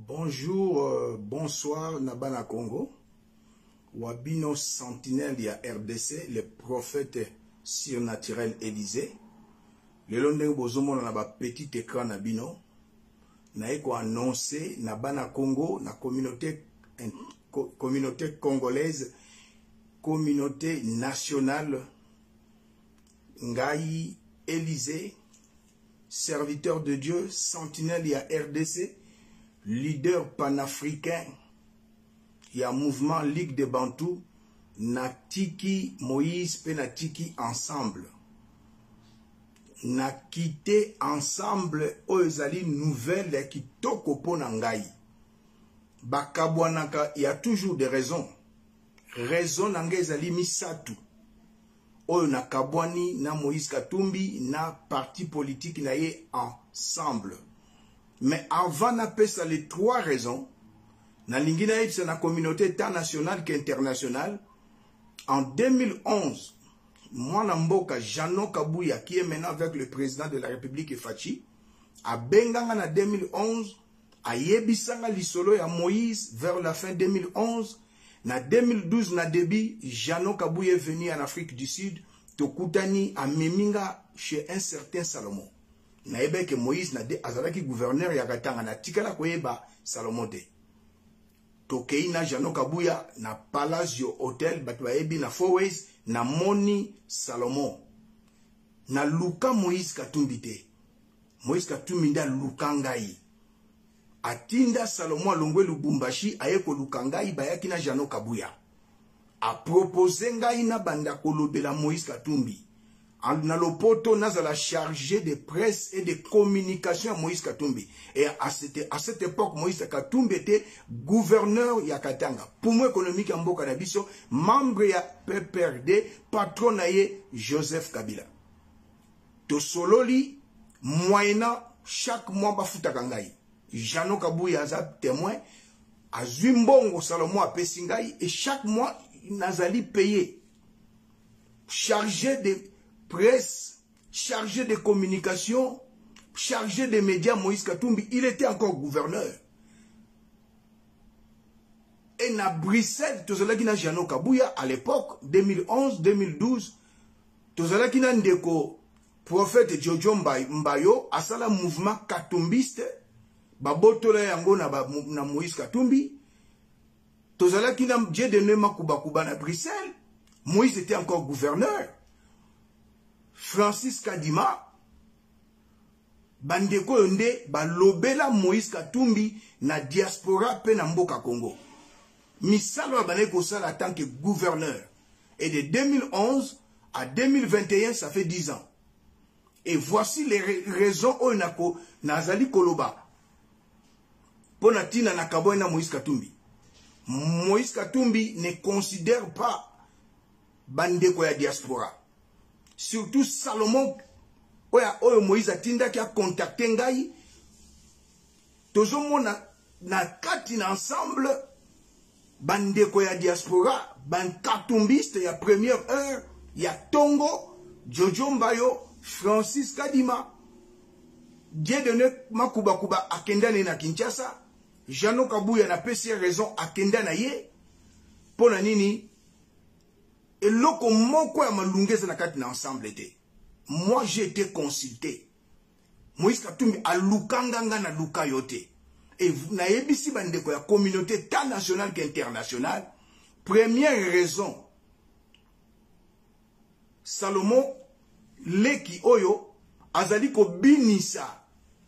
Bonjour, bonsoir, Nabana Congo. Wabino sentinelle ya RDC, le prophète surnaturel Élysée. Le lendemain, bozomo na ba petit écran Nabino. Na eko annoncé Nabana Congo, na communauté congolaise, communauté nationale, Ngai Élysée, serviteur de Dieu, sentinelle ya RDC, leader panafricain, il y a mouvement Ligue de Bantou, Natiki Moïse pe Natiki ensemble. Na quitté ensemble oezali nouvelle qui toko pona ngai. Bakabwanaka, il y a toujours des raisons. Raison nanga ezali misatu. Oyo na kabwani na Moïse Katumbi na parti politique na ye ensemble. Mais avant d'appeler ça les trois raisons, na lingina c'est la communauté tant nationale qu'internationale. En 2011, moi Namboka Jano Kabouya, qui est maintenant avec le président de la République Fachi, à Benganga en 2011, à Yebisanga Lisolo et à Moïse vers la fin 2011, en 2012 na début, Jano Kabouya est venu en Afrique du Sud, Tokutani à Meminga chez un certain Salomon. Naebe que Moïse na de azalaki gouverneur ya katanga na tikala koyeba Salomon te. Tokei na Jano Kabouya na Palacio Hotel batwa ebi na Fourways na moni Salomon. Na luka Moïse Katumbi te. Moïse Katumbi nda luka ngai. Atinda Salomon alongwe Lubumbashi ayeko luka ngai bayaki na Jano Kabouya. A proposé ngai na banda kolobela Moïse Katumbi. Na lopoto nazala chargé de presse et de communication à Moïse Katumbi. Et à cette époque, Moïse Katumbi était gouverneur ya Katanga. Poumou économique en Mboka Nabiso, membre ya PPRD, patron naye Joseph Kabila. To sololi, moyennant chaque mois bafuta kangai. Jano Kabouya aza témoin, azumbongo Salomon a pesingai, et chaque mois, nazali payé. Chargé de presse, chargé de communication, chargé des médias, Moïse Katumbi, il était encore gouverneur. Et na Bruxelles, tozala kina Jano Kabouya, à l'époque, 2011-2012, tozala kina ndeko, prophète Jojo Mbayo, asala mouvement katumbiste, babotola yango na Moïse Katumbi, tozala kina djedene makuba na Bruxelles, Moïse était encore gouverneur. Francis Kadima, bandeko yonde, balobela Moïse Katumbi na diaspora pe na mboka Congo. Misalo abaneko sala en tant que gouverneur. Et de 2011 à 2021, ça fait 10 ans. Et voici les raisons où nazali koloba. Ponatina na kaboy na Moïse Katumbi. Moïse Katumbi ne considère pas bandeko ya diaspora. Surtout Salomon, oyo Moïse Atinda qui a contacté Ngai. Tozomo na kati na ensemble, bandeko ya diaspora, ban katumbiste ya première heure, ya Tongo, Jojo Mbayo, Francis Kadima, Djedene Makuba akendane na Kinshasa, Jano Kabouya na pesi raison akendana ye, pona nini, et loko moko ya malungeza na kati na ensemble était. Moi j'ai été consulté. Moïse Katumbi a lukanganga na luka yote. Et na yebisi bandeko ya communauté tant nationale qu'internationale. Première raison. Salomon leki oyo azali ko binisa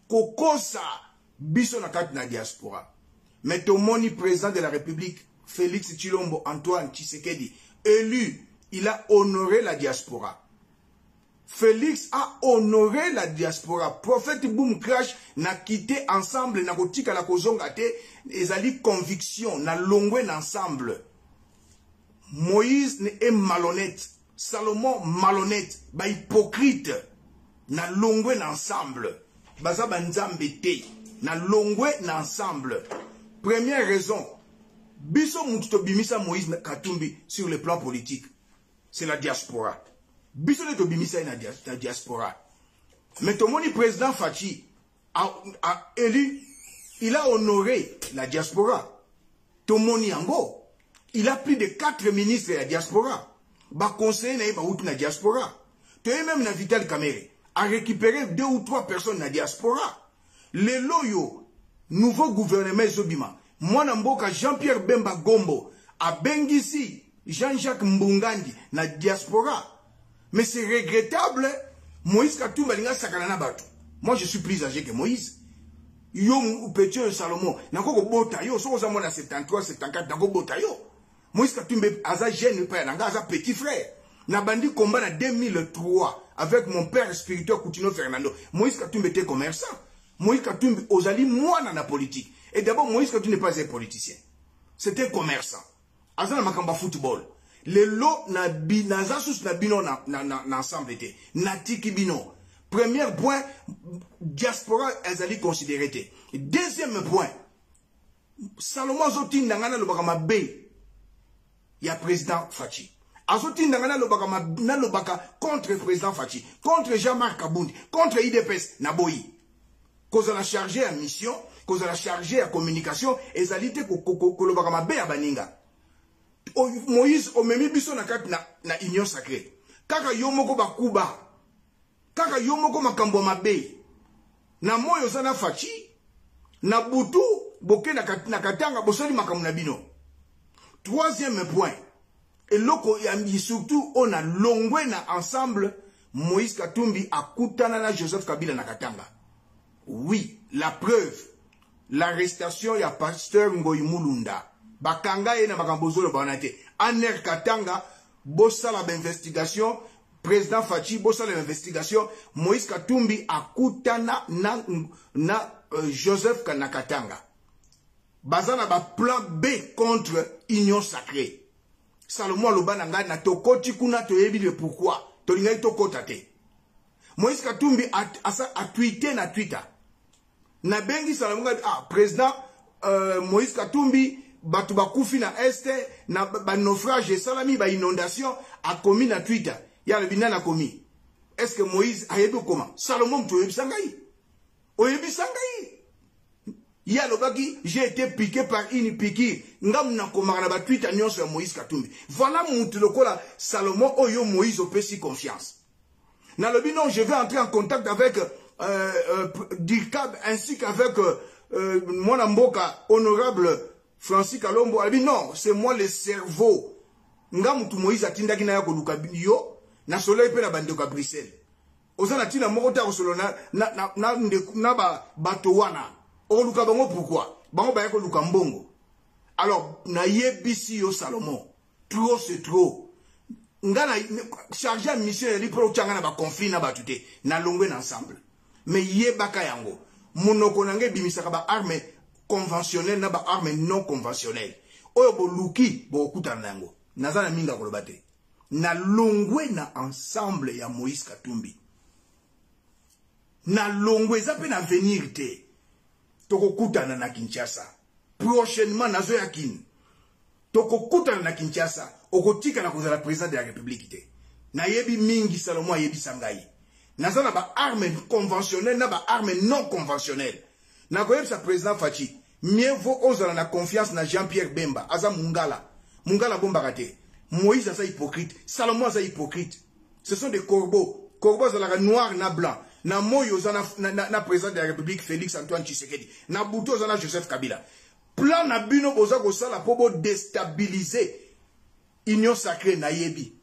kokosa biso na kati na diaspora. Mais tomoni président de la République Félix Tshilombo Antoine Tshisekedi élu, il a honoré la diaspora. Félix a honoré la diaspora. Prophète Boom Crash n'a quitté ensemble, n'a kotika la kozongate, ezali conviction, n'a longwe ensemble. Moïse est malhonnête. Salomon malhonnête. Ba hypocrite. N'a longwe ensemble. Baza banzambe te. N'a longwe ensemble. Première raison. Biso mututo bimisa Moïse Katumbi sur le plan politique. C'est la diaspora. Biso ne to bimisa na diaspora. Mais ton moni président Fachi a élu, il a honoré la diaspora. Tomoni Yango. Il a plus de 4 ministres de la diaspora. Ba conseiller na ba la diaspora. Tu es même na Vital Kamere a récupéré 2 ou 3 personnes na diaspora. Les loyaux, nouveau gouvernement Zobima. Moi Namboka Jean-Pierre Bemba Gombo a Bengisi Jean-Jacques Mbungandi na diaspora. Mais c'est regrettable. Moïse Katumba linga sakanana batu. Moi je suis plus âgé que Moïse. Yo ou Pétier Salomon. Nako bota yo so za mona 73 74 nako bota yo. Moïse Katumba aza jeune père nanga aza petit frère. Na bandi combat en 2003 avec mon père spirituel Coutinho Fernando. Moïse Katumba était commerçant. Moïse Katumba ozali moine na politique. Et d'abord Moïse Katumba n'est pas un politicien. C'était commerçant. Aza na makamba football. Les lots na zasus na bino na ensemble était. Na tiki bino. Premier point, diaspora ezali considéré. Deuxième point, Salomon Zotin nangana lo bakama B. Il y a président Fachi. Azotin nangana lo baka contre le président Fachi, contre Jean-Marc Kabound, contre IDPS Naboyi. Cause la chargé à mission, cause la chargé à communication, ezalité ko lo bakama B à baninga. Moïse omemi biso na kati na union sacrée. Kaka yomoko bakuba. Kaka yomoko makambo mabe. Na moyo sana Fachi, na butu boke na katanga bosali makambo na bino. Troisième point. Et loko surtout on a longwe na ensemble Moïse Katumbi a kutana na Joseph Kabila na katanga. Oui, la preuve. L'arrestation ya pasteur Ngoyi Mulunda. Bakanga ye na bakambozolo banate. Aner Katanga, bossa la investigation, président Fachi, bossa la investigation, Moïse Katumbi a kutana na Joseph Kanakatanga. Bazana ba plan B contre Union Sacrée. Salomon Lobananga na tokoti kuna toyebi le pourquoi. Tolingai tokotate. Moïse Katumbi a tweeté na Twitter. Na bengi Salomon président Moïse Katumbi batu bakufi na este na ba naufrage salami ba inondation a commis na Twitter. Ya le bina na commis. Est-ce que Moïse a yebi comment? Salomon toyebi sangai. Oyebi sangai. Ya lobaki, j'ai été piqué par une piqûre. Ngam na komara na ba Twitter nyonso ya Moïse Katumbi. Voilà mutu lokola Salomon oyo Moïse opesi confiance. Na lobi non, je vais entrer en contact avec Dirkab ainsi qu'avec mon amboka honorable Francis Kalombo. Elle dit non, c'est moi le cerveau. Ngam tu Moïse atindaki na yako luka yo na soleil pe na bandeko Bruxelles. Ozana tina moko ta solo na ba bato wana. Oluka bango pourquoi? Bango ba yako luka mbongo. Alors na yebisi yo Salomon. Trop c'est trop. Ngana chargé à mission ya lipro changa na ba conflit na batute na longwe ensemble. Mais yebaka yango. Monoko nange bimisaka ba arme conventionnelle na ba arme non conventionnelle. Oyo bo luki bo okutana nango. Nazana minga kolobate. Na longwe na ensemble ya Moïse Katumbi. Na longwe zape na venir te. Toko kutana na Kinshasa. Prochainement nazo ya kin. Toko kutana na Kinshasa. Okotika na koza la président de la République te. Na yebi mingi Salomon yebi sangai. Nazana ba arme conventionnelle na ba arme non conventionnelle. Na koyeb sa président Fachi. Mieux vaut ozala na confiance na Jean-Pierre Bemba. Aza Mungala. Mungala bomba kate. Moïse aza hypocrite. Salomon aza hypocrite. Ce sont des corbeaux. Corbeaux aza noir na blanc. Na moyo na président de la République Félix Antoine Tshisekedi. Na buto na Joseph Kabila. Plan na bino boza ko sala pobo déstabiliser Union Sacrée na yebi.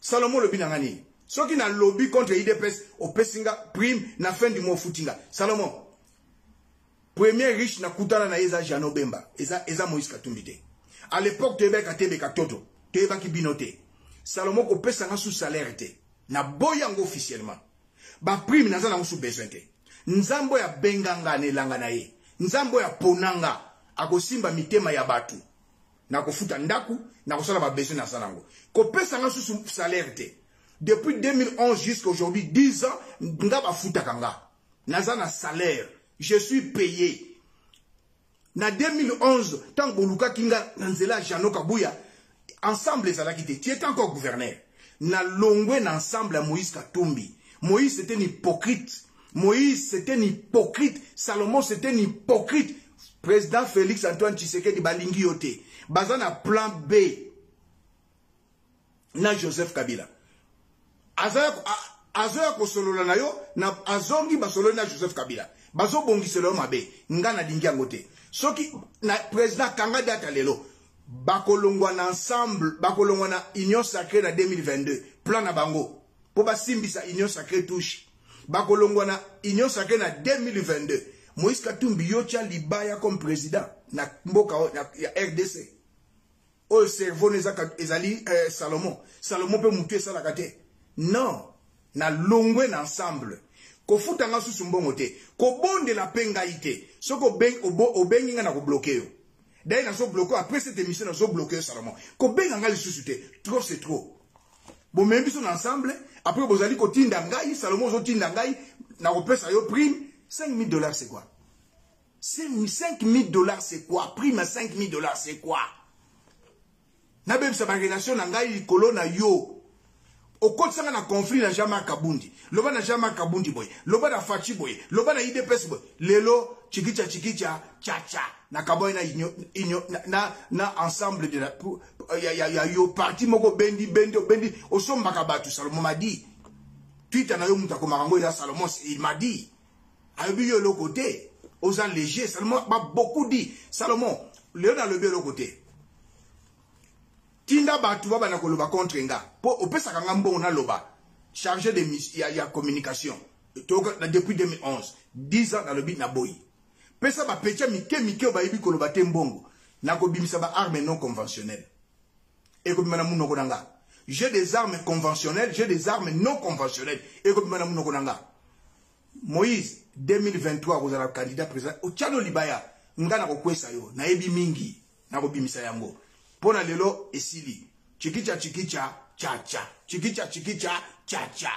Salomon lobi na ngani. Soki na lobby contre IDPS au pesinga prime na fin du mois footinga. Salomon. Premier riche na kutana na eza Jano Bemba. Eza Moïse Katumbi te. À l'époque tebeka tebeka toto. Tebaki binote. Salomon ko pesanga sous salaire te. Na boyango officiellement. Ba prime naza na sous besoin te. Nzambo ya benganga ne langa na ye. Nzambo ya ponanga akosimba mitema ya batu. Na kofuta ndaku na kosala ba besoin na sanango. Ko pesanga sous salaire te. Depuis 2011 jusqu'à aujourd'hui 10 ans nga ba futa kanga. Naza na salaire. Je suis payé. Na 2011 tant boluka kinga nanzela Jano Kabuya ensemble ça l'a quitté. Tu étais encore gouverneur. Na longwe na ensemble à Moïse Katumbi. Moïse c'était un hypocrite. Moïse c'était un hypocrite. Salomon c'était un hypocrite. président Félix Antoine Tshisekedi balingi yote bazana plan B na Joseph Kabila azoya kosolola na yo na azongi basolo na Joseph Kabila bazo bongiselo mabe ngana lingi yango te soki na président kanga data lelo bakolongwa na ensemble bakolongwa na union sacrée na 2022 plan na bango po basimbisa union sacrée touche bakolongwa na union sacrée na 2022 Moïse Katumbi yocha libaya comme président na mboka ya RDC o cerveau ezali Salomon pe mutu esalaka te non na longwe na ensemble ko futanga susu mbongo te ko bonde la penga ite soko obengi nga na ko bloquer yo dai na so bloquer après cette émission na so bloquer Salomon ko benga nga lisusu te trop c'est trop bon même biso na ensemble après bozali ko tinda ngai Salomon zo tinda ngai na ko pesa yo prime $5,000 c'est quoi $5,000 c'est quoi prime à $5,000 c'est quoi na bem sa relation na ngai likolo na yo au côté ça na conflit na Jama Kabundi loba na Jama Kabundi boy loba na Fachi boy loba na IDPS boy lelo chikicha cha na kaboy na ensemble de la ya yo parti moko bendi osomba kabatu Salomon m'a dit Twitter na yo mutako marango ya Salomon il m'a dit ayobi yo le côté aux gens légers Salomon m'a beaucoup dit Salomon léo na le bien côté Tinda batu baba na koloba contre nga po opesa kanga mbongo na loba chargé de ya communication depuis 2011 10 ans dans le bit na boy pesa ba pecha mike ba yibi koloba te mbongo na ko bimisa ba armes non conventionnelles et ko bimana munoko nanga j'ai des armes conventionnelles j'ai des armes non conventionnelles et ko bimana munoko nanga Moïse 2023 vous allez candidat président o chano libaya ngana ko kwesa yo na yebi mingi na ko bimisa yango Pona lelo esili. Chikicha cha cha. Chikicha cha cha.